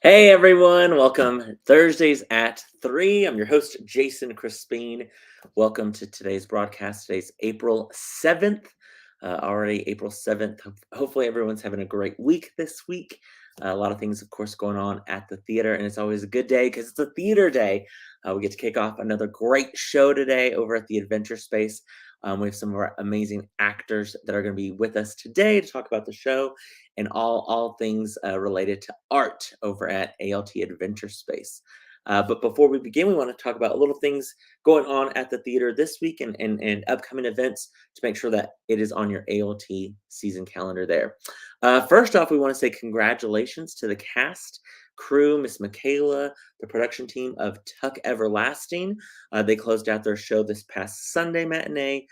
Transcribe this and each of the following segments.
Hey everyone, welcome Thursdays at 3. I'm your host, Jason Crespin. Welcome to today's broadcast. Today's April 7th, already April 7th. Hopefully, everyone's having a great week this week. A lot of things, of course, going on at the theater, and it's always a good day because it's a theater day. We get to kick off another great show today over at the Adventure Space. We have some of our amazing actors that are going to be with us today to talk about the show and all things related to art over at ALT Adventure Space. But before we begin, we want to talk about little things going on at the theater this week and upcoming events to make sure that it is on your ALT season calendar there. First off, we want to say congratulations to the cast, crew, Miss Michaela, the production team of Tuck Everlasting. They closed out their show this past Sunday matinee.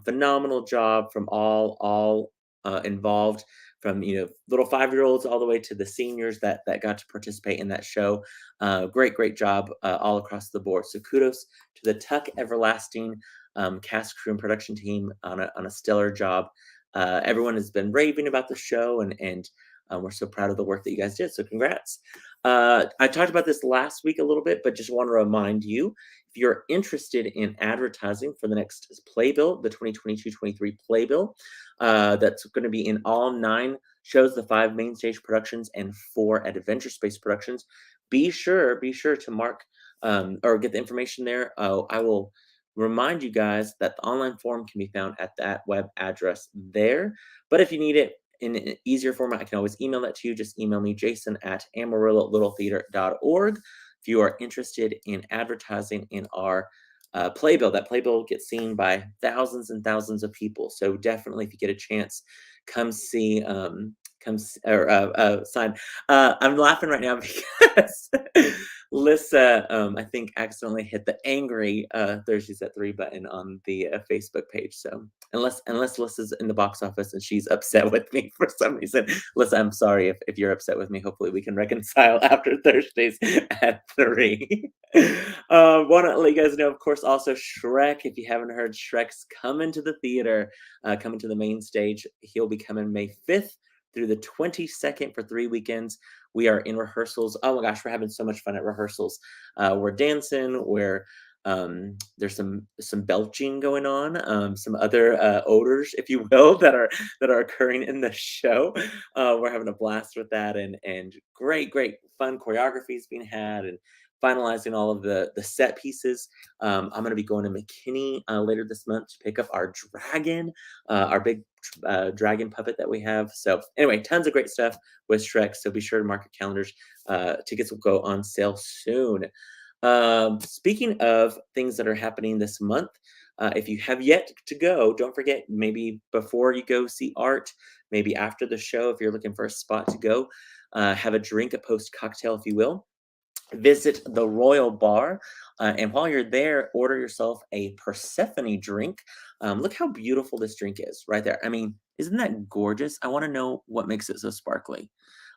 Phenomenal job from all involved, from little 5-year-olds all the way to the seniors that got to participate in that show. Great job all across the board. So kudos to the Tuck Everlasting cast, crew, and production team on a stellar job. Everyone has been raving about the show, and we're so proud of the work that you guys did. So congrats. I talked about this last week a little bit, but just want to remind you, if you're interested in advertising for the next playbill, the 2022-23 playbill, that's going to be in all 9 shows, the 5 main stage productions and 4 Adventure Space productions. Be sure to mark or get the information there. I will remind you guys that the online form can be found at that web address there. But if you need it in an easier format, I can always email that to you. Just email me, jason@amarillo.littletheater.org. If you are interested in advertising in our playbill, that playbill gets seen by thousands and thousands of people. So definitely, if you get a chance, come see. Or sign. I'm laughing right now because Lissa, I think, accidentally hit the angry Thursdays at 3 button on the Facebook page. So unless Lissa's in the box office and she's upset with me for some reason, Lissa, I'm sorry if you're upset with me. Hopefully we can reconcile after Thursdays at 3. Want to let you guys know, of course, also Shrek. If you haven't heard, Shrek's coming to the theater, coming to the main stage. He'll be coming May 5th through the 22nd for 3 weekends. We are in rehearsals. Oh my gosh, we're having so much fun at rehearsals. We're dancing. There's some belching going on, some other odors, if you will, that are occurring in the show. We're having a blast with that, and great fun choreography is being had, and finalizing all of the set pieces. I'm going to be going to McKinney later this month to pick up our dragon, our big dragon puppet that we have. So anyway, tons of great stuff with Shrek. So be sure to mark your calendars. Tickets will go on sale soon. Speaking of things that are happening this month, if you have yet to go, don't forget, maybe before you go see art, maybe after the show, if you're looking for a spot to go, have a drink, a post cocktail, if you will. Visit the Royal Bar, and while you're there, order yourself a Persephone drink. Look how beautiful this drink is right there. I mean, isn't that gorgeous? I want to know what makes it so sparkly.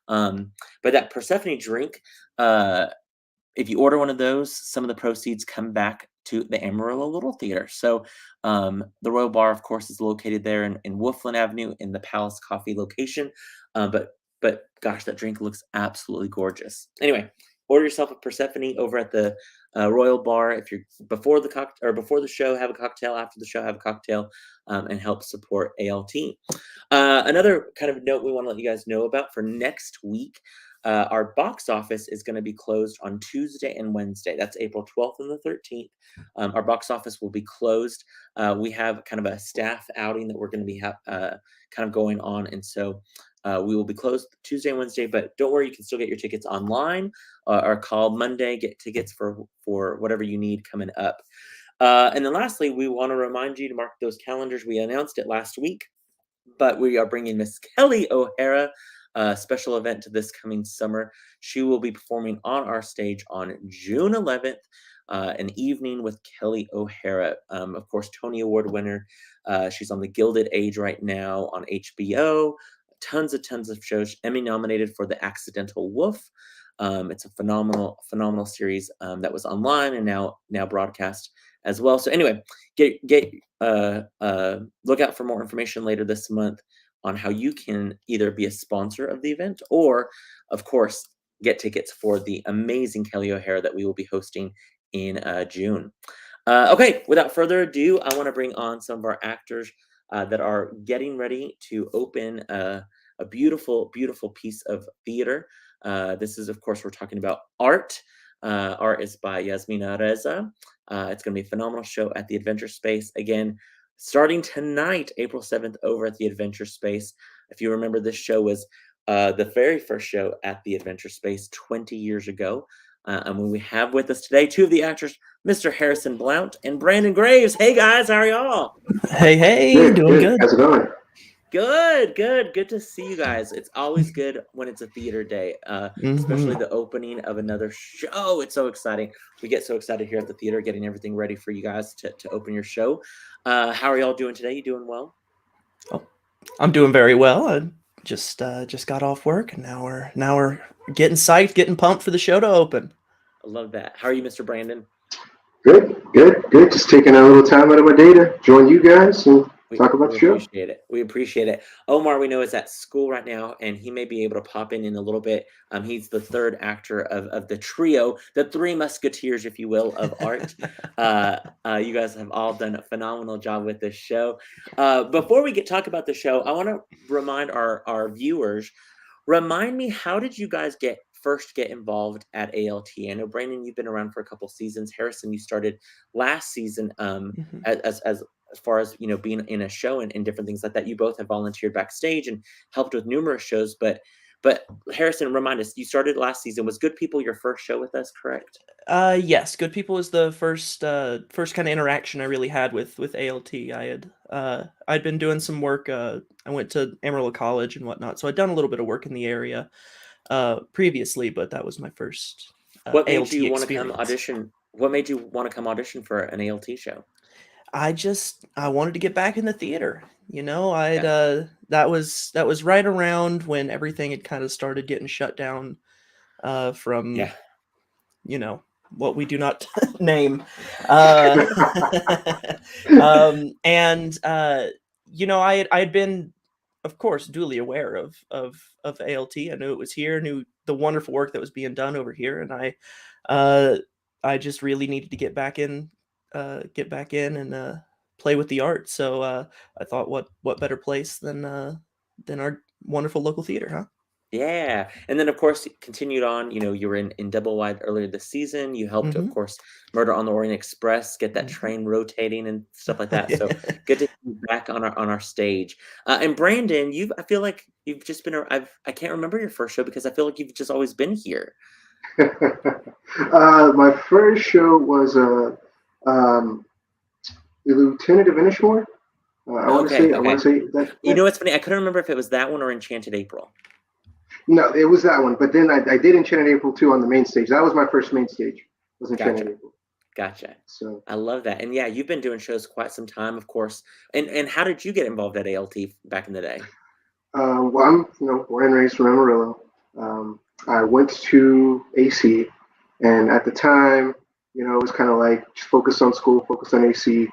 But that Persephone drink, if you order one of those, some of the proceeds come back to the Amarillo Little Theater. So the Royal Bar, of course, is located there in Wolfland Avenue in the Palace Coffee location. But gosh, that drink looks absolutely gorgeous. Anyway, order yourself a Persephone over at the Royal Bar. If you're before the before the show, have a cocktail. After the show, have a cocktail, and help support ALT. Another kind of note we want to let you guys know about for next week. Our box office is going to be closed on Tuesday and Wednesday. That's April 12th and the 13th. Our box office will be closed. We have kind of a staff outing that we're going to be kind of going on, and so we will be closed Tuesday and Wednesday. But don't worry, you can still get your tickets online or call Monday. Get tickets for whatever you need coming up. And then lastly, we want to remind you to mark those calendars. We announced it last week, but we are bringing Miss Kelly O'Hara, a special event to this coming summer. She will be performing on our stage on June 11th, an evening with Kelly O'Hara. Of course, Tony Award winner. She's on the Gilded Age right now on HBO. Tons of shows. Emmy nominated for The Accidental Wolf. It's a phenomenal series that was online and now broadcast as well. So anyway, look out for more information later this month on how you can either be a sponsor of the event or, of course, get tickets for the amazing Kelly O'Hara that we will be hosting in June. Okay, without further ado, I want to bring on some of our actors that are getting ready to open a beautiful, beautiful piece of theater. This is, of course, we're talking about Art. Art is by Yasmina Reza. It's going to be a phenomenal show at the Adventure Space. Again, starting tonight, April 7th, over at the Adventure Space. If you remember, this show was the very first show at the Adventure Space 20 years ago. And when we have with us today, two of the actors, Mr. Harrison Blount and Brandon Graves. Hey guys, how are y'all? Hey, doing good. How's it going? Good to see you guys. It's always good when it's a theater day, especially Mm-hmm. the opening of another show. It's so exciting. We get so excited here at the theater, getting everything ready for you guys to open your show. How are y'all doing today? You doing well? Oh, I'm doing very well. I just got off work, and now we're getting psyched, getting pumped for the show to open. I love that. How are you, Mr. Brandon? Good. Just taking a little time out of my day to join you guys and talk about We the show. appreciate it. We appreciate it. Omar, we know, is at school right now, and he may be able to pop in a little bit. He's the third actor of the trio, the Three Musketeers, if you will, of Art. You guys have all done a phenomenal job with this show. Before we talk about the show, I want to remind our viewers. Remind me, how did you guys first get involved at ALT? I know, Brandon, you've been around for a couple seasons. Harrison, you started last season Mm-hmm. as far as, being in a show and different things like that. You both have volunteered backstage and helped with numerous shows. But Harrison, remind us, you started last season. Was Good People your first show with us, correct? Yes, Good People was the first kind of interaction I really had with ALT. I'd been doing some work. I went to Amarillo College and whatnot, so I'd done a little bit of work in the area previously, but that was my first What made ALT you want to come experience. audition? What made you want to come audition for an ALT show? I wanted to get back in the theater. I'd Gotcha. that was right around when everything had kind of started getting shut down from Yeah. what we do not name. Uh and I had been, of course, duly aware of ALT. I knew it was here, knew the wonderful work that was being done over here, and uh I just really needed to get back in and play with the art. So I thought, what better place than our wonderful local theater, huh? Yeah, and then, of course, you continued on, you were in Double Wide earlier this season. You helped, of Mm-hmm. course, Murder on the Orient Express, get that Mm-hmm. train rotating and stuff like that, so good to see you back on our stage. And Brandon, I feel like you've just been I can't remember your first show because I feel like you've just always been here. My first show was um, the Lieutenant of Inishmore. I want to Okay, say okay. that. You know what's funny? I couldn't remember if it was that one or Enchanted April. No, it was that one. But then I did Enchanted April too on the main stage. That was my first main stage. Was Enchanted Gotcha. April. Gotcha. So, I love that. And yeah, you've been doing shows quite some time, of course. And how did you get involved at ALT back in the day? well, I'm born and raised from Amarillo. I went to AC, and at the time, it was kind of like just focus on school, focus on AC.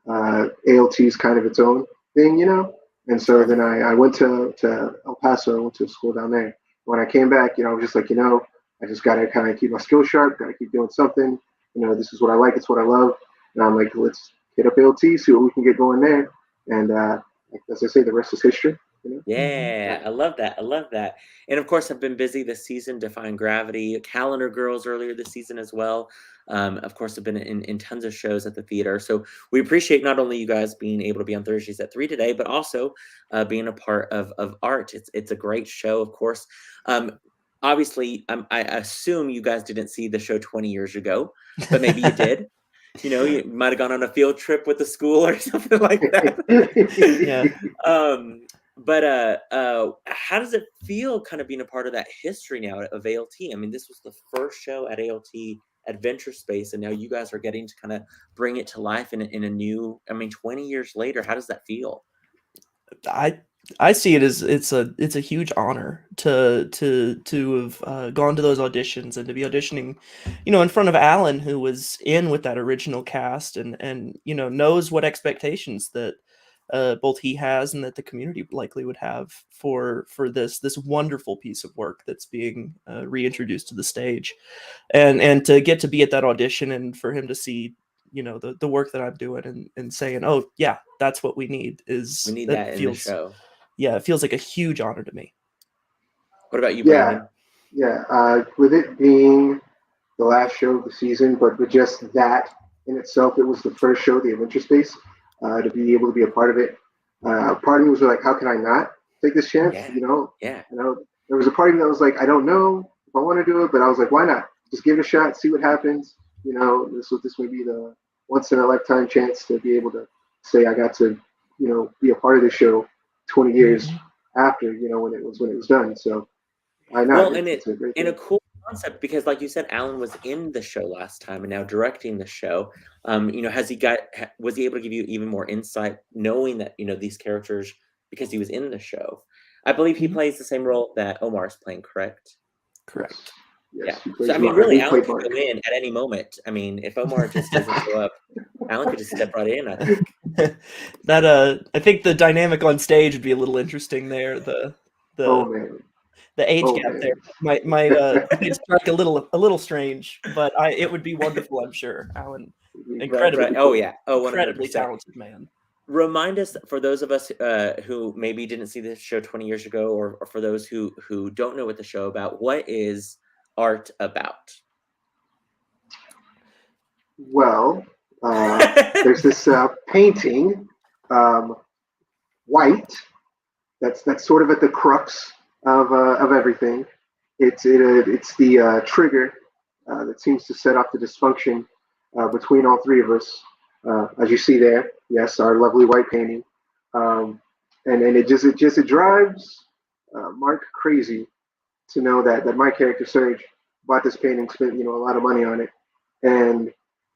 ALT is kind of its own thing. And so Sure. then I went to El Paso, I went to school down there. When I came back, I was just like, I just got to kind of keep my skills sharp, got to keep doing something. This is what I like, it's what I love. And I'm like, let's hit up ALT, see what we can get going there. And as I say, the rest is history. Mm-hmm. Yeah, I love that. I love that. And of course, I've been busy this season, Defying Gravity, Calendar Girls earlier this season as well. Of course, I've been in tons of shows at the theater. So we appreciate not only you guys being able to be on Thursdays at 3 today, but also being a part of Art. It's a great show, of course. Obviously, I assume you guys didn't see the show 20 years ago, but maybe you did. You might have gone on a field trip with the school or something like that. Yeah. But how does it feel kind of being a part of that history now of ALT? I mean, this was the first show at ALT Adventure Space, and now you guys are getting to kind of bring it to life in a new, 20 years later. How does that feel? I see it as it's a huge honor to have gone to those auditions and to be auditioning, in front of Alan, who was in with that original cast, and knows what expectations that both he has and that the community likely would have for this wonderful piece of work that's being reintroduced to the stage, and to get to be at that audition and for him to see the work that I'm doing and saying, oh yeah, that's what we need, We need that in the show. Yeah, it feels like a huge honor to me. What about you, Brandon? With it being the last show of the season, but with just that in itself, it was the first show, the Adventure Space, to be able to be a part of it. Part of me was like, how can I not take this chance? Yeah. There was a part of me that was like, I don't know if I want to do it, but I was like, why not? Just give it a shot, see what happens. This may be the once in a lifetime chance to be able to say I got to, be a part of the show 20 years after, when it was done. So why not? Well, and a cool concept, because like you said, Alan was in the show last time and now directing the show. Was he able to give you even more insight knowing that, these characters, because he was in the show? I believe he plays the same role that Omar is playing, correct? Correct. Yes, yeah. So, really, Alan could go in at any moment. If Omar just doesn't show up, Alan could just step right in, I think. I think the dynamic on stage would be a little interesting there. The age gap there might strike a little strange, but it would be wonderful, I'm sure. Alan, incredibly, right. Oh yeah, incredibly talented man. Remind us, for those of us who maybe didn't see this show 20 years ago, or for those who don't know what the show about, what is art about? Well, there's this painting, white. That's sort of at the crux of everything. It's the trigger that seems to set off the dysfunction between all three of us. As you see there, yes, our lovely white painting, and it drives Mark crazy to know that my character Serge bought this painting, spent a lot of money on it, and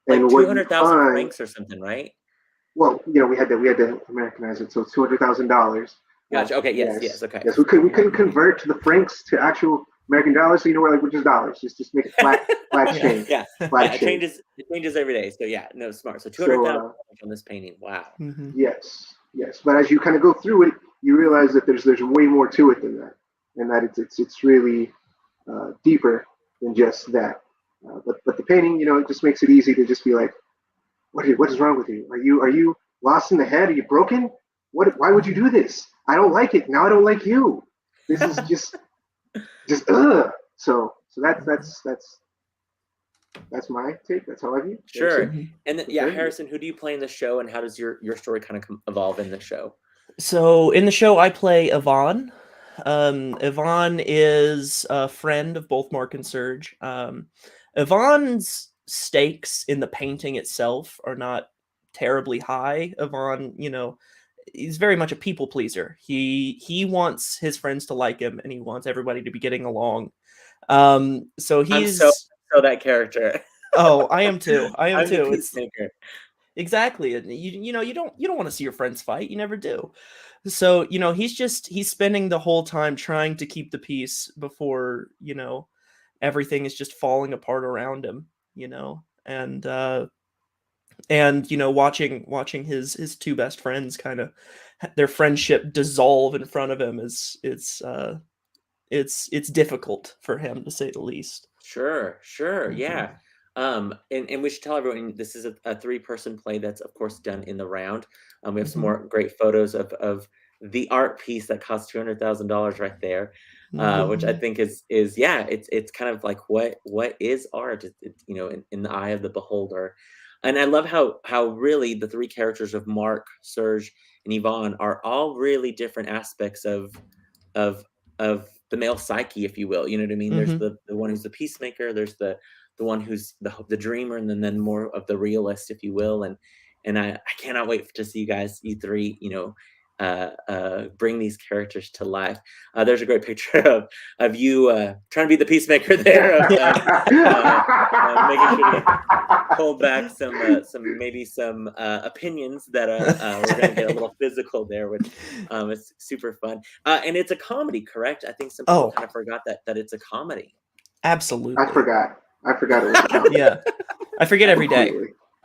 like 200,000 francs or something, right? Well, we had to Americanize it, so $200,000. Gotcha. Okay. Yes. Okay. Yes, we couldn't convert the francs to actual American dollars, so we're like, which is dollars? Just make it flat exchange. It changes every day. So yeah, no, smart. So 200,000 on this painting. Wow. Mm-hmm. Yes. But as you kind of go through it, you realize that there's way more to it than that, and that it's really deeper than just that. But the painting, it just makes it easy to just be like, what is wrong with you? Are you lost in the head? Are you broken? Why would you do this? I don't like it. Now I don't like you. This is just So that's my take. That's how I view. Sure. And then, Harrison, who do you play in the show, and how does your story kind of evolve in the show? So in the show, I play Yvonne. Yvonne is a friend of both Mark and Serge. Yvonne's stakes in the painting itself are not terribly high. Yvonne, he's very much a people pleaser. He wants his friends to like him, and he wants everybody to be getting along. So he's I'm so that character. Oh, I am too. I'm too. It's exactly. You don't want to see your friends fight. You never do. So he's spending the whole time trying to keep the peace before everything is just falling apart around him. And watching his two best friends kind of their friendship dissolve in front of him it's difficult for him, to say the least. Sure. Mm-hmm. Yeah. And we should tell everyone this is a 3-person play that's of course done in the round. We have some more great photos of the art piece that cost $200,000 right there, which I think is it's kind of like what is art? In the eye of the beholder. And I love how really the 3 characters of Mark, Serge, and Yvonne are all really different aspects of the male psyche, if you will. You know what I mean? There's the one who's the peacemaker. There's the one who's the dreamer, and then more of the realist, if you will. And I cannot wait to see you 3, bring these characters to life. There's a great picture of you trying to be the peacemaker there, making sure to hold back some opinions that we're going to get a little physical there, which is super fun. And it's a comedy, correct? I think some people kind of forgot that it's a comedy. Absolutely. I forgot it was a comedy. Yeah, I forget every day,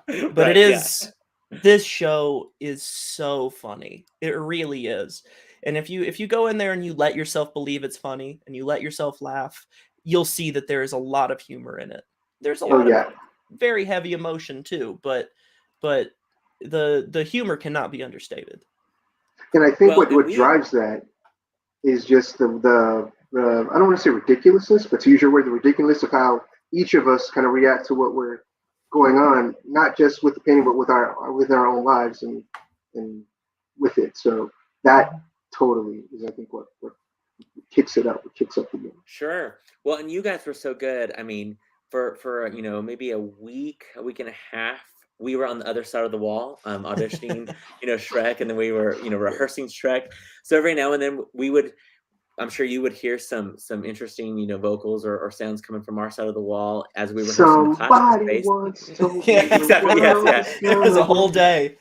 but it is. This show is so funny. It really is. And if you go in there and you let yourself believe it's funny and you let yourself laugh, you'll see that there is a lot of humor in it. There's a Yeah. Oh lot of yeah, very heavy emotion too, but the humor cannot be understated. and I think Well, and what we drives that is just the I don't want to say ridiculousness, but to use your word, the ridiculousness of how each of us kind of react to what we're going on, not just with the painting, but with our own lives and with it. So that Mhm. totally is, I think, what kicks it up, what kicks up the game. Sure. Well, and you guys were so good. I mean, for maybe a week and a half, we were on the other side of the wall, auditioning, Shrek, and then we were, rehearsing Shrek. So every now and then we would I'm sure you would hear some interesting, vocals or sounds coming from our side of the wall as we rehearsed in the classroom Somebody space. once told Yeah, me the Exactly. Yes. world Yeah. was it was a gonna whole end. day.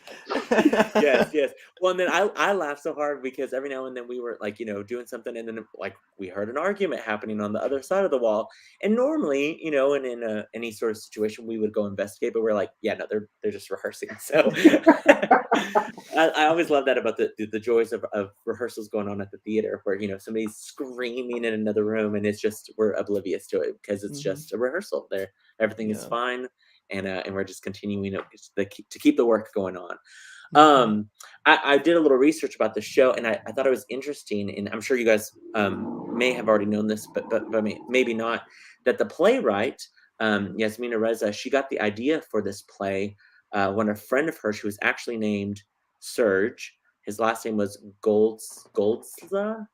Yes. Yes. Well, and then I laughed so hard because every now and then we were like, doing something, and then like we heard an argument happening on the other side of the wall. And normally, and in any sort of situation, we would go investigate, but we're like, yeah, no, they're just rehearsing. So I always love that about the joys of rehearsals going on at the theater, where somebody's screaming in another room, and it's just we're oblivious to it because it's Mhm. just a rehearsal. There, everything is Yeah. fine, and we're just continuing to keep the work going on. Mhm. I did a little research about the show, and I thought it was interesting, and I'm sure you guys may have already known this, but maybe not. That the playwright, Yasmina Reza, she got the idea for this play when a friend of hers, who was actually named Serge, his last name was Goldzal, Goldszal.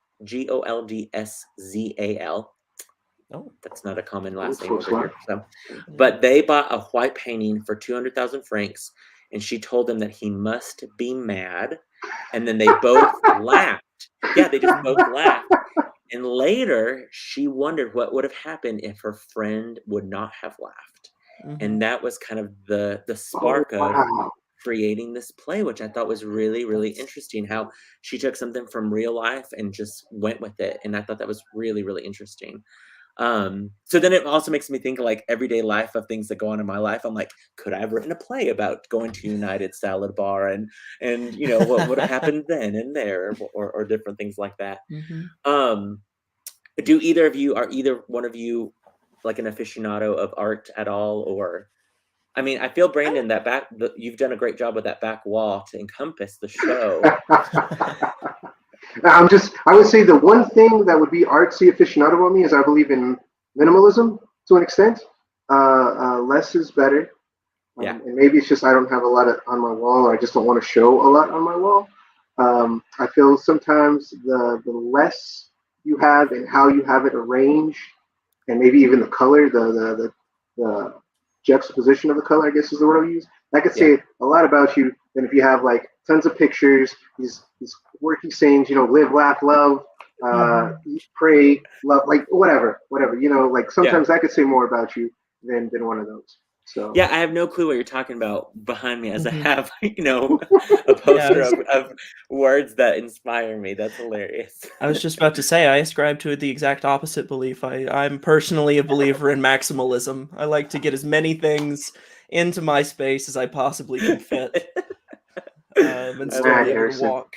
Oh, That's not a common Old last name folks over life. here. So, yeah. but they bought a white painting for 200,000 francs, and she told them that he must be mad. And then they both laughed. Yeah, they just both Mhm. laughed. And later, she wondered what would have happened if her friend would not have laughed. And Mhm. that was kind of the Oh spark of wow. creating this play, which I thought was really, really That's interesting. How she took something from real life and just went with it. And I thought that was really, really interesting. So then it also makes me think of like everyday life of things that go on in my life. I'm like, could I have written a play about going to United Salad Bar and what would have happened then and there or different things like that. Mhm. Um, do either of you are either one of you like an aficionado of art at all? Or I mean, I feel Brandon you've done a great job with that back wall to encompass the show. I would say the one thing that would be artsy aficionado about me is I believe in minimalism to an extent. Less is better. Yeah, And maybe it's just I don't have a lot on my wall, or I just don't want to show a lot on my wall. I feel sometimes the less you have and how you have it arranged, and maybe even the color, the juxtaposition of the color, I guess is the word I use. That could yeah. say a lot about you than if you have like tons of pictures, these quirky sayings, live, laugh, love, Mhm. eat, pray, love, like whatever. Like Yeah. sometimes that could say more about you than one of those. So Yeah, I have no clue what you're talking about behind me as I Mhm. have, a Yeah, poster of words that inspire me. That's hilarious. I was just about to say I ascribe to the exact opposite belief. I'm personally a believer in maximalism. I like to get as many things into my space as I possibly can fit, and you're I still love mad, be able it. to Harrison. walk.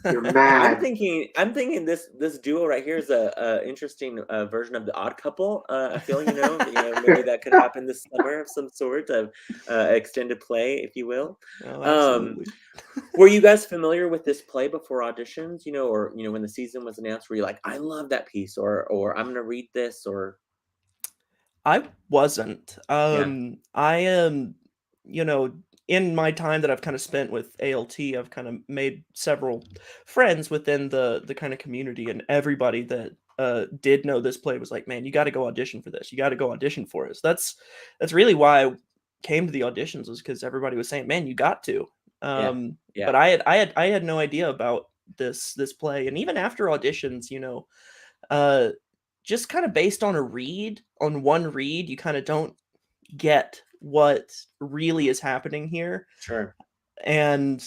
You're I'm mad. thinking I'm thinking this duo right here is a interesting version of the Odd Couple. I feel maybe that could happen this summer of some sort of extended play, if you will. Oh, Um, absolutely. Were you guys familiar with this play before auditions, or when the season was announced, were you like, "I love that piece," or "I'm gonna read this," or I wasn't. yeah, I am, you know, in my time that I've kind of spent with ALT, I've kind of made several friends within the kind of community, and everybody that did know this play was like, "Man, you got to go audition for this. You got to go audition for us." That's really why I came to the auditions, was because everybody was saying, "Man, you got to." yeah, yeah, But I had no idea about this play, and even after auditions, uh just kind of based on one read, you kind of don't get what really is happening here. sure, And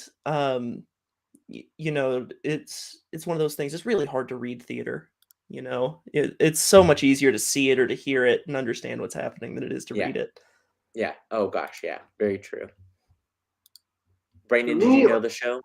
it's one of those things. It's really hard to read theater. It's so much easier to see it or to hear it and understand what's happening than it is to yeah, read it. yeah. Oh gosh, yeah, very true. For Brandon, did you me, know the show?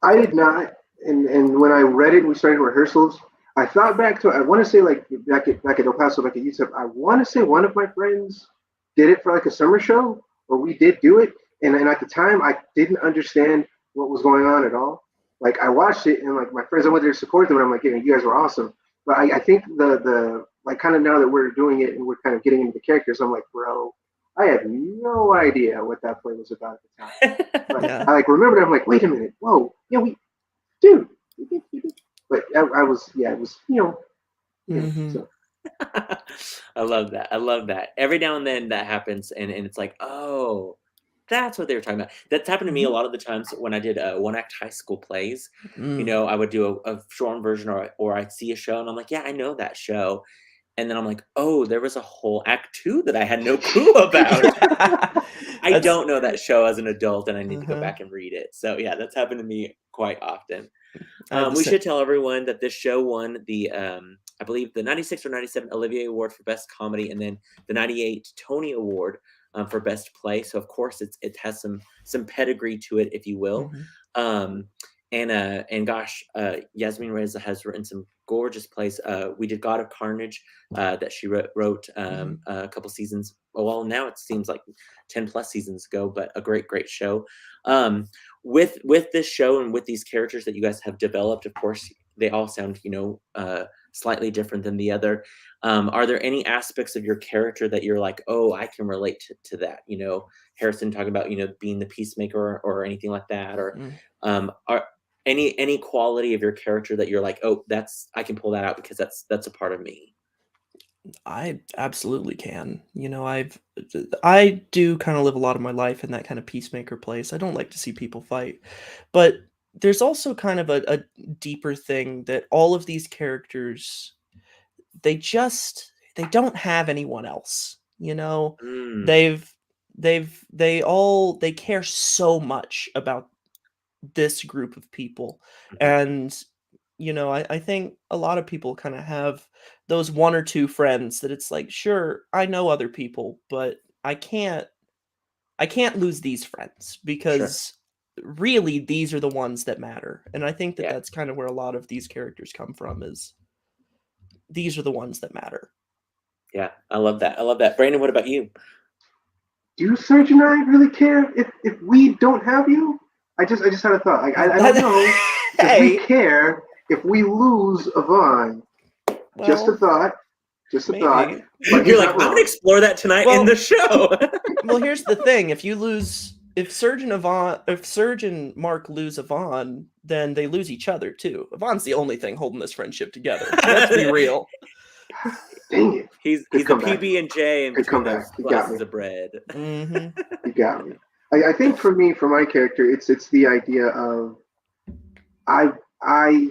I did not. And when I read it and we started rehearsals, I thought back to I want to say like back at El Paso, back at UTEP, I want to say one of my friends did it for like a summer show, or we did do it. And at the time, I didn't understand what was going on at all. Like I watched it and like my friends, I went there to support them, and I'm like, yeah, you guys were awesome. But I think the like kind of now that we're doing it and we're kind of getting into the characters, I'm like, bro, I had no idea what that play was about at the time. But Yeah. I like remembered. I'm like, wait a minute, whoa, yeah, dude, we did. But I was, yeah, it was, Hmm. so I love that. I love that. Every now and then that happens, and it's like, oh, that's what they were talking about. That's happened to me a lot of the times when I did one act high school plays. Mm. I would do a short version, or I'd see a show, and I'm like, yeah, I know that show. And then I'm like, oh, there was a whole act two that I had no clue about. I That's don't know that show as an adult, and I need to go uh-huh. back and read it. So yeah, that's happened to me quite often. I have the We same. should tell everyone that this show won the, I believe, the 96 or 97 Olivier Award for Best Comedy, and then the 98 Tony Award for Best Play. So of course, it has some pedigree to it, if you will. Mhm. Um, and gosh, Yasmin Reza has written some gorgeous plays. We did God of Carnage that she wrote Mhm. a couple seasons. Well, now it seems like 10 plus seasons ago, but a great show. Um, with this show and with these characters that you guys have developed, of course, they all sound slightly different than the other. Are there any aspects of your character that you're like, oh, I can relate to that? Harrison talking about being the peacemaker, or anything like that, or Mm. are any quality of your character that you're like, oh, I can pull that out because that's a part of me. I absolutely can. I do kind of live a lot of my life in that kind of peacemaker place. I don't like to see people fight. But there's also kind of a deeper thing that all of these characters, they don't have anyone else. Mm, They've they care so much about this group of people. mhm. And I think a lot of people kind of have those one or two friends that it's like, sure, I know other people, but I can't lose these friends, sure. because really these are the ones that matter. And I think that Yeah, that's kind of where a lot of these characters come from, is these are the ones that matter. yeah, I love that. I love that. Brandon, what about you? Do Serge and I really care if we don't have you? I just had a thought. Like I don't know if we Hey, care if we lose Yvonne. Just a well, thought. Just a thought. maybe. But You're he's like, not I'm gonna wrong. explore that tonight in Well, the show. Well, here's the thing: if Serge and Mark lose Yvonne, then they lose each other too. Yvonne's the only thing holding this friendship together. Let's be real. Dang it. He's Good the comeback. PB and J in Good between those comeback. He got slices me. of bread. Hmm. He got me. I think for me, for my character, it's the idea of I I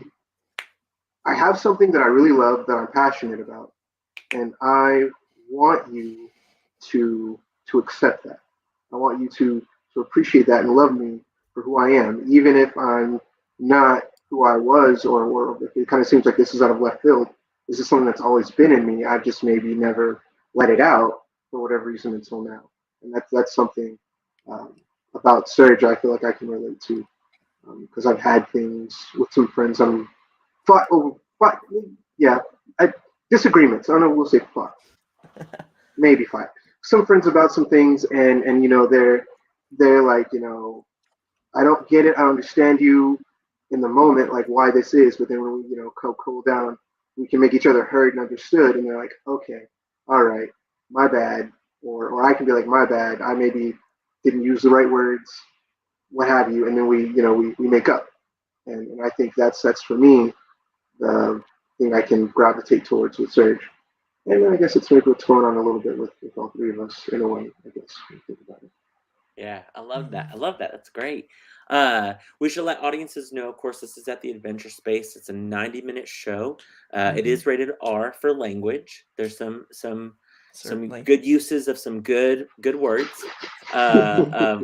I have something that I really love that I'm passionate about, and I want you to accept that. I want you to appreciate that and love me for who I am, even if I'm not who I was, or if it kind of seems like this is out of left field. This is something that's always been in me. I've just maybe never let it out for whatever reason until now, and that's something um, about Serge I feel like I can relate to because I've had things with some friends. Fought over, fought, yeah, I, disagreements. I don't know. We'll say fought, maybe fight. Some friends about some things, and they're like, I don't get it. I don't understand you in the moment, like why this is. But then when we cool down, we can make each other heard and understood. And they're like, okay, all right, my bad. Or I can be like, my bad. I maybe didn't use the right words, what have you. And then we make up. And I think that's for me the thing I can gravitate towards with Serge. And then I guess it's maybe what's going on a little bit with all three of us in a way, I guess, when you think about it. Yeah, I love that. Mhm. I love that. That's great. We should let audiences know, of course, this is at the Adventure Space. It's a 90-minute show. It Mhm. is rated R for language. There's some Certainly. good uses of some good words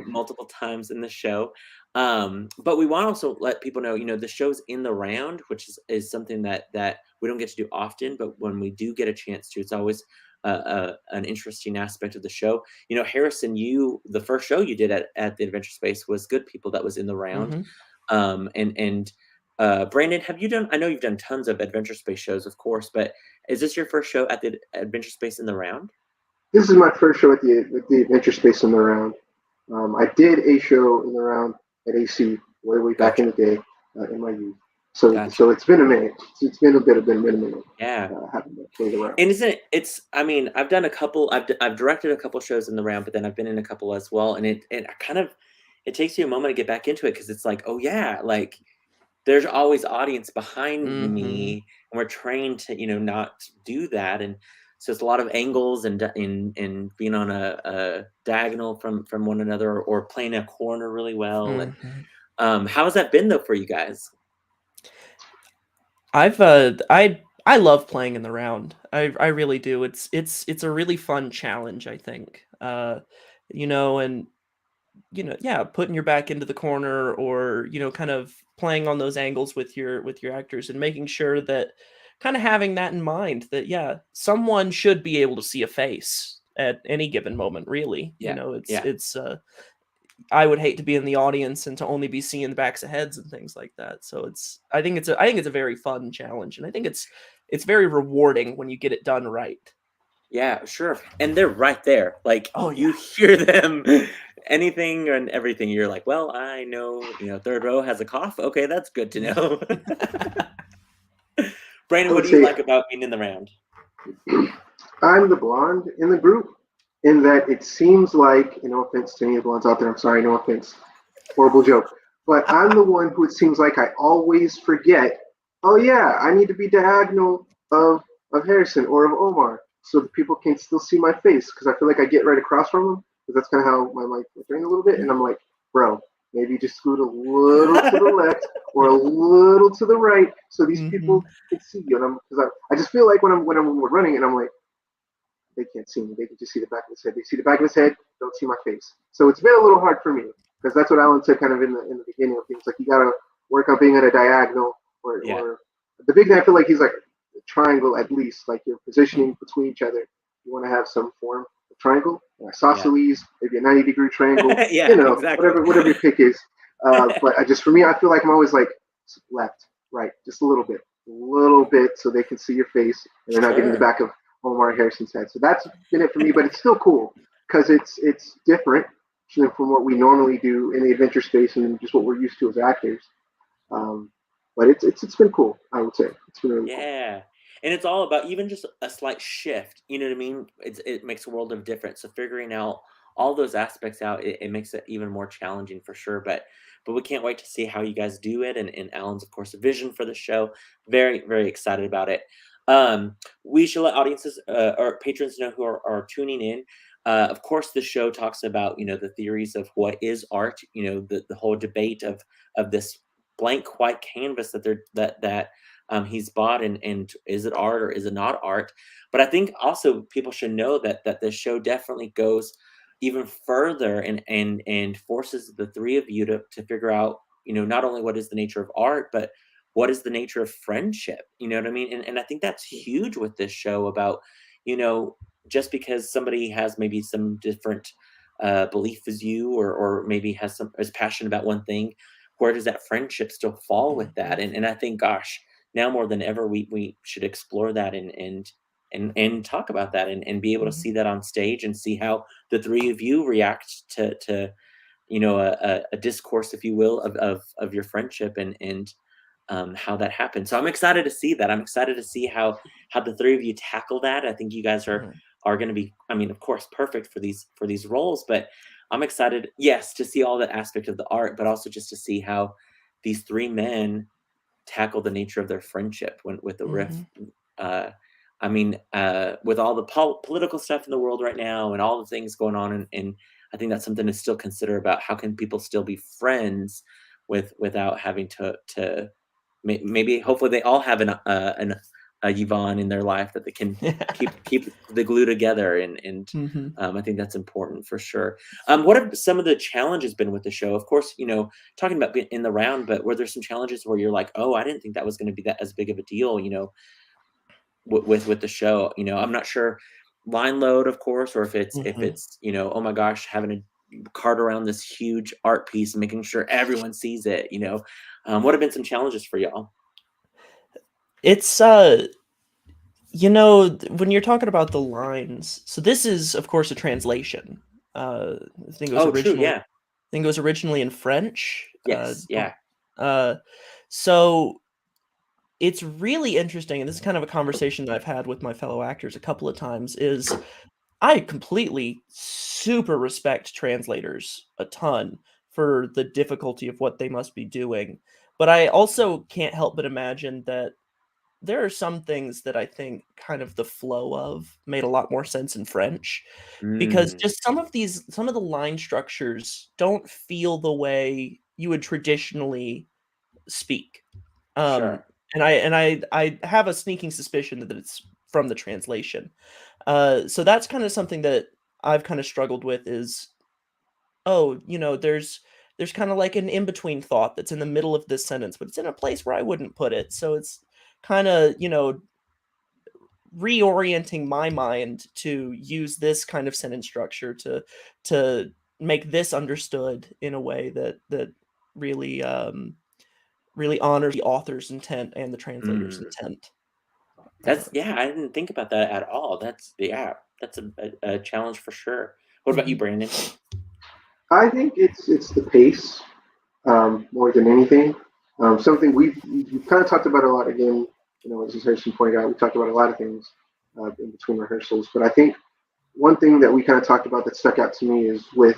multiple times in the show. But we want to also let people know, the show's in the round, which is something that we don't get to do often, but when we do get a chance to, it's always an interesting aspect of the show. Harrison, the first show you did at the Adventure Space was Good People, that was in the round. Mm-hmm. And Brandon, have you done? I know you've done tons of Adventure Space shows, of course, but is this your first show at the Adventure Space in the round? This is my first show at the Adventure Space in the round. I did a show in the round at AC way back in the day in my youth. So it's been a minute. It's been a minute. Yeah. Having played around. And I mean, I've done a couple. I've directed a couple shows in the round, but then I've been in a couple as well. And it takes you a moment to get back into it, because it's like, oh yeah, like there's always audience behind me, and we're trained to not do that. And so it's a lot of angles and being on a diagonal from one another, or playing a corner really well. And how has that been though for you guys? I love playing in the round. I really do. It's a really fun challenge, I think. And putting your back into the corner, or kind of playing on those angles with your actors, and making sure that, kind of having that in mind, that someone should be able to see a face at any given moment, really. It's I would hate to be in the audience and to only be seeing the backs of heads and things like that. So I think it's a very fun challenge, and I think it's very rewarding when you get it done right. Yeah, sure. And they're right there. Like, you hear them, anything and everything. You're like, well, I know, third row has a cough. Okay, that's good to know. Brandon, what do you like about being in the round? I'm the blonde in the group, in that it seems like, no offense to any of the blondes out there, I'm sorry, no offense, horrible joke, but I'm the one who it seems like I always forget, oh yeah, I need to be diagonal of Harrison or of Omar, so that people can still see my face, because I feel like I get right across from them, because that's kind of how my brain a little bit, and I'm like, bro, maybe just scoot a little to the left or a little to the right, so these people can see you. And because I just feel like when we're running, and I'm like, they can't see me. They can just see the back of his head. They see the back of his head, don't see my face. So it's been a little hard for me, because that's what Alan said kind of in the beginning of things. Like, you gotta work on being at a diagonal, or the big thing, I feel like he's like a triangle at least. Like, you're positioning between each other. You want to have some form of triangle, isosceles, maybe a 90-degree triangle. Exactly. whatever your pick is. But for me, I feel like I'm always like left, right, just a little bit, so they can see your face, and they're not getting the back of Omar Harrison's head. So that's been it for me, but it's still cool, because it's different from what we normally do in the Adventure Space, and just what we're used to as actors. But it's been cool, I would say. It's been really cool. And it's all about even just a slight shift. You know what I mean? It makes a world of difference. So figuring out all those aspects out, it makes it even more challenging for sure. But we can't wait to see how you guys do it. And Alan's, of course, a vision for the show. Very, very excited about it. We should let audiences or patrons know who are tuning in. Of course, the show talks about the theories of what is art. The whole debate of this blank white canvas that he's bought, and is it art or is it not art? But I think also people should know that this show definitely goes even further and forces the three of you to figure out not only what is the nature of art, but what is the nature of friendship. You know what I mean? And I think that's huge with this show about just because somebody has maybe some different belief as you, or maybe is passionate about one thing, where does that friendship still fall with that? And I think, gosh, now more than ever, we should explore that and talk about that, and be able to see that on stage, and see how the three of you react to a discourse, if you will, of your friendship, and how that happens. So I'm excited to see that. I'm excited to see how the three of you tackle that. I think you guys are going to be, I mean, of course, perfect for these roles, but I'm excited, yes, to see all that aspect of the art, but also just to see how these three men tackle the nature of their friendship with the riff. I mean, with all the political stuff in the world right now, and all the things going on, and I think that's something to still consider about how can people still be friends without having to maybe, hopefully they all have a Yvonne in their life that they can keep the glue together, and I think that's important for sure. What have some of the challenges been with the show? Of course, talking about being in the round, but were there some challenges where you're like, oh, I didn't think that was going to be that as big of a deal, with the show? I'm not sure line load, of course, or if Mhm. it's, oh my gosh, having to cart around this huge art piece and making sure everyone sees it, what have been some challenges for y'all? It's when you're talking about the lines, so this is of course a translation. I think it was Oh, true, originally yeah. in French. Yes, yeah. Uh, so it's really interesting, and this is kind of a conversation that I've had with my fellow actors a couple of times, is I completely super respect translators a ton for the difficulty of what they must be doing. But I also can't help but imagine that there are some things that I think kind of the flow of made a lot more sense in French, because Mm, just some of the line structures don't feel the way you would traditionally speak. Um, sure. and I have a sneaking suspicion that it's from the translation. So that's kind of something that I've kind of struggled with is, oh, there's kind of like an in-between thought that's in the middle of this sentence, but it's in a place where I wouldn't put it. So it's kind of, reorienting my mind to use this kind of sentence structure to make this understood in a way that really really honors the author's intent and the translator's Mm. intent. Uh, That's yeah, I didn't think about that at all. That's a challenge for sure. What about you, mhm. Brandon? I think it's the pace more than anything. Something we've kind of talked about a lot again. As Harrison pointed out, we talked about a lot of things in between rehearsals. But I think one thing that we kind of talked about that stuck out to me is which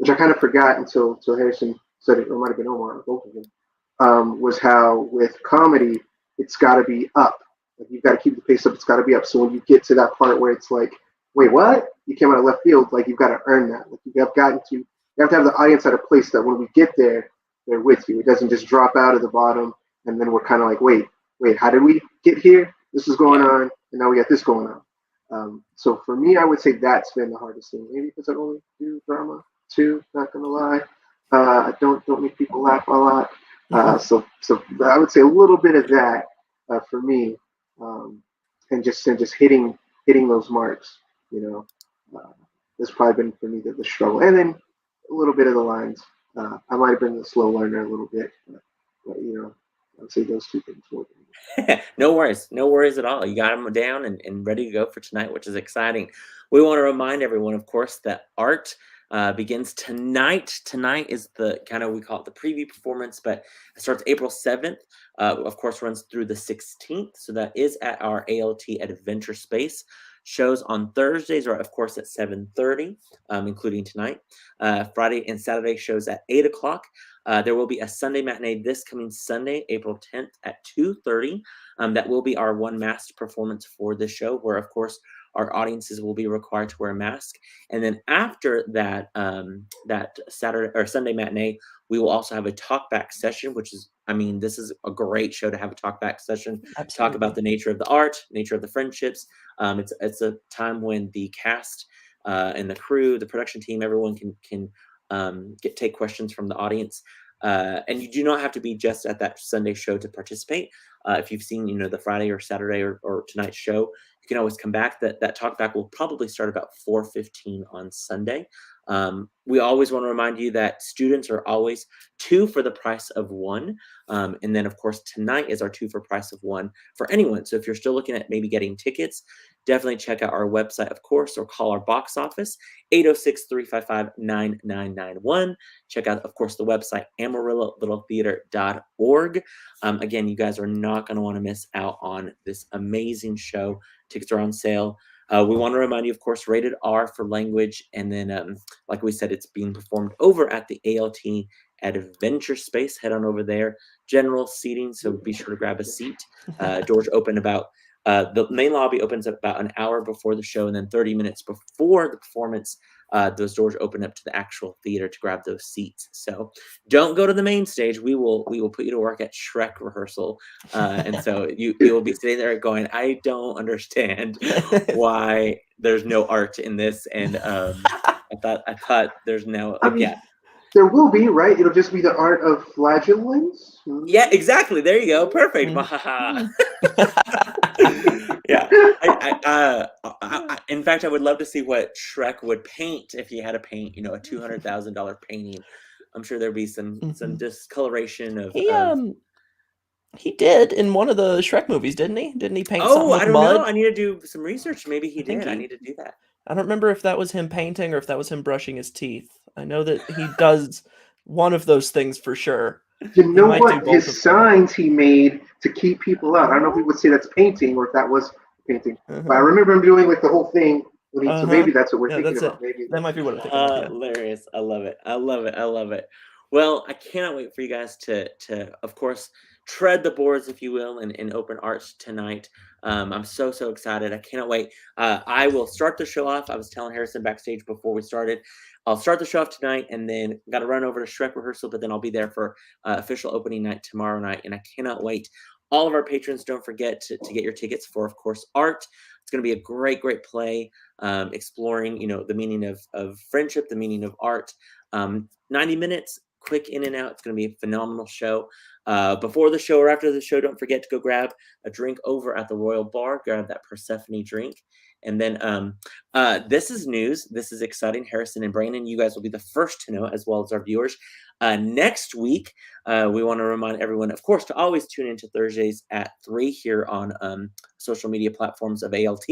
I kind of forgot until Harrison said it, or it might have been Omar, or both of them, was how with comedy it's got to be up. Like you've got to keep the pace up. It's got to be up. So when you get to that part where it's like, wait, what? You came out of left field. Like you've got to earn that. Like you have to have the audience at a place that when we get there, they're with you. It doesn't just drop out of the bottom, and then we're kind of like, wait, how did we get here? This is going Yeah. on, and now we got this going on. So for me, I would say that's been the hardest thing. Maybe because I only do drama too. Not gonna lie, I don't make people laugh a lot. So I would say a little bit of that for me, um, and just hitting those marks. You know, that's probably been for me the struggle, and then a little bit of the lines. I might have been the slow learner a little bit, but I would say those two things more than No worries. No worries at all. You got them down and ready to go for tonight, which is exciting. We want to remind everyone, of course, that art begins tonight. Tonight is the kind of, we call it the preview performance, but it starts April 7th. Of course, runs through the 16th. So that is at our ALT Adventure Space. Shows on Thursdays are, of course, at 7:30, including tonight. Friday and Saturday shows at 8 o'clock. There will be a Sunday matinee this coming Sunday, April 10th at 2:30. That will be our one masked performance for the show, where, of course, our audiences will be required to wear a mask. And then after that, that Saturday or Sunday matinee, we will also have a talkback session, which is, I mean, this is a great show to have a talkback session. Talk about Absolutely. the nature of the art, nature of the friendships. It's a time when the cast and the crew, the production team, everyone can take questions from the audience. And you do not have to be just at that Sunday show to participate. If you've seen, the Friday or Saturday or tonight's show, you can always come back. That talk back will probably start about 4:15 on Sunday. We always want to remind you that students are always two for the price of one. And then, of course, tonight is our two for price of one for anyone. So if you're still looking at maybe getting tickets, definitely check out our website, of course, or call our box office, 806-355-9991. Check out, of course, the website, AmarilloLittleTheater.org. Again, you guys are not going to want to miss out on this amazing show. Tickets are on sale. We want to remind you, of course, rated R for language. And then, like we said, it's being performed over at the ALT Adventure Space. Head on over there. General seating, so be sure to grab a seat. Doors open the main lobby opens up about an hour before the show, and then 30 minutes before the performance, those doors open up to the actual theater to grab those seats. So don't go to the main stage. We will put you to work at Shrek rehearsal, and so you will be sitting there going, I don't understand why there's no art in this, and I thought there's no I like mean, yeah. there will be, right? It'll just be the art of flagellants. Yeah, exactly. There you go. Perfect. Mm. Yeah. In fact, I would love to see what Shrek would paint if he had to paint, a $200,000 painting. I'm sure there'd be some discoloration of. He did in one of the Shrek movies, didn't he? Didn't he paint something Oh, with I don't mud? know. I need to do some research. Maybe he think did. I he- need to do that. I don't remember if that was him painting or if that was him brushing his teeth. I know that he does one of those things for sure. You He know might do what? both of His them. signs he made to keep people out. I don't know if we would say that's painting or if that was painting. But I remember him doing like the whole thing. So maybe that's what we're thinking that's about. it. Maybe That might be what I'm thinking of, yeah. Hilarious. I love it. I love it. I love it. Well, I cannot wait for you guys to of course, tread the boards, if you will, in open arts tonight. I'm so excited. I cannot wait. I will start the show off. I was telling Harrison backstage before we started. I'll start the show off tonight, and then got to run over to Shrek rehearsal, but then I'll be there for official opening night tomorrow night, and I cannot wait. All of our patrons, don't forget to get your tickets for, of course, Art. It's going to be a great play, exploring, the meaning of friendship, the meaning of art. 90 minutes, quick in and out. It's going to be a phenomenal show. Before the show or after the show, don't forget to go grab a drink over at the Royal Bar. Grab that Persephone drink. And then this is news. This is exciting. Harrison and Brandon, you guys will be the first to know, as well as our viewers. Next week, we want to remind everyone, of course, to always tune into Thursdays at 3 here on social media platforms of ALT.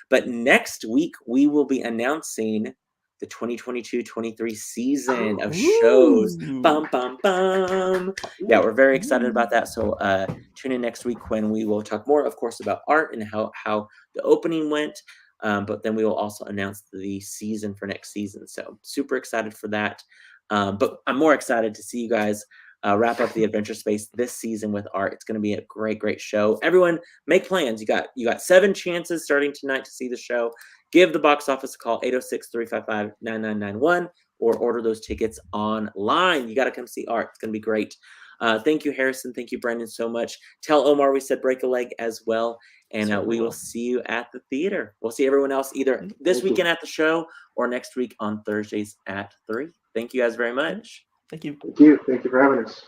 But next week, we will be announcing the 2022-23 season of shows. Bum, bum, bum. Yeah, we're very excited about that. So tune in next week when we will talk more, of course, about Art and how the opening went. But then we will also announce the season for next season. So super excited for that. But I'm more excited to see you guys wrap up the Adventure Space this season with Art. It's going to be a great show. Everyone, make plans. You got 7 chances starting tonight to see the show. Give the box office a call, 806-355-9991, or order those tickets online. You got to come see Art. It's going to be great. Thank you, Harrison. Thank you, Brendan, so much. Tell Omar we said break a leg as well. And we will see you at the theater. We'll see everyone else either this weekend at the show or next week on Thursdays at 3. Thank you guys very much. Thank you. Thank you for having us.